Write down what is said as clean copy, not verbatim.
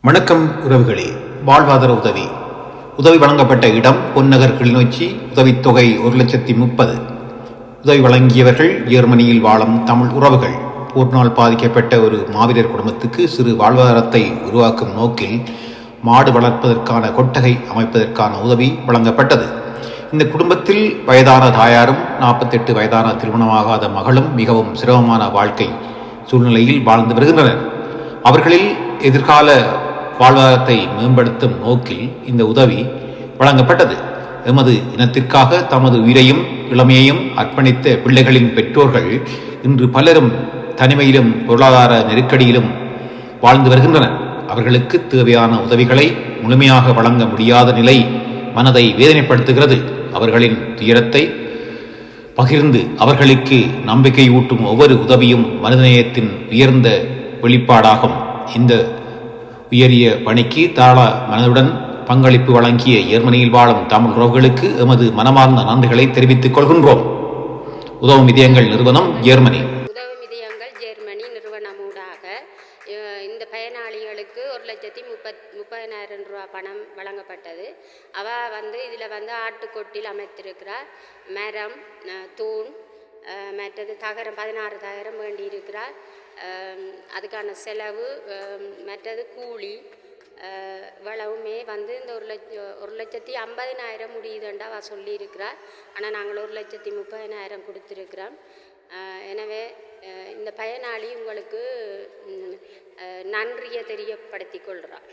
வணக்கம் உறவுகளே. வாழ்வாதார உதவி வழங்கப்பட்ட இடம் பொன்னகர் கிளிநொச்சி. உதவித்தொகை 1,30,000. உதவி வழங்கியவர்கள் ஜெர்மனியில் வாழும் தமிழ் உறவுகள். போரினால் பாதிக்கப்பட்ட ஒரு மாவீரர் குடும்பத்துக்கு சிறு வாழ்வாதாரத்தை உருவாக்கும் நோக்கில் மாடு வளர்ப்பதற்கான கொட்டகை அமைப்பதற்கான உதவி வழங்கப்பட்டது. இந்த குடும்பத்தில் வயதான தாயாரும் 48 வயதான திருமணமாகாத மகளும் மிகவும் சிரமமான வாழ்க்கை சூழ்நிலையில் வாழ்ந்து வருகின்றனர். அவர்களில் எதிர்கால வாழ்வாதாரத்தை மேம்படுத்தும் நோக்கில் இந்த உதவி வழங்கப்பட்டது. எமது இனத்திற்காக தமது உயிரையும் இளமையையும் அர்ப்பணித்த பிள்ளைகளின் பெற்றோர்கள் இன்று பலரும் தனிமையிலும் பொருளாதார நெருக்கடியிலும் வாழ்ந்து வருகின்றனர். அவர்களுக்கு தேவையான உதவிகளை முழுமையாக வழங்க முடியாத நிலை மனதை வேதனைப்படுத்துகிறது. அவர்களின் துயரத்தை பகிர்ந்து அவர்களுக்கு நம்பிக்கை ஊட்டும் ஒவ்வொரு உதவியும் மனிதநேயத்தின் உயர்ந்த வெளிப்பாடாகும். இந்த உயரிய பணிக்கு தாள மனதுடன் பங்களிப்பு வழங்கிய ஜெர்மனியில் வாழும் தமிழ் உறவுகளுக்கு எமது மனமார்ந்த நன்றிகளை தெரிவித்துக் கொள்கின்றோம். உதவும் இதயங்கள் நிறுவனம், ஜெர்மனி. உதவும் இதயங்கள் ஜெர்மனி நிறுவனமூடாக இந்த பயனாளிகளுக்கு 1,30,000 ரூபா பணம் வழங்கப்பட்டது. இதில் ஆட்டுக்கொட்டில் அமைத்திருக்கிறார். மரம், தூண், மற்றது தகரம் 16 தகரம் வேண்டி இருக்கிறார். அதுக்கான செலவு, மற்றது கூலி இவ்வளவுமே இந்த 1,50,000 முடியுதுண்டா சொல்லியிருக்கிறார். ஆனால் நாங்கள் 1,30,000 கொடுத்துருக்கிறோம். எனவே இந்த பயனாளி உங்களுக்கு நன்றியை தெரியப்படுத்திக் கொள்கிறார்.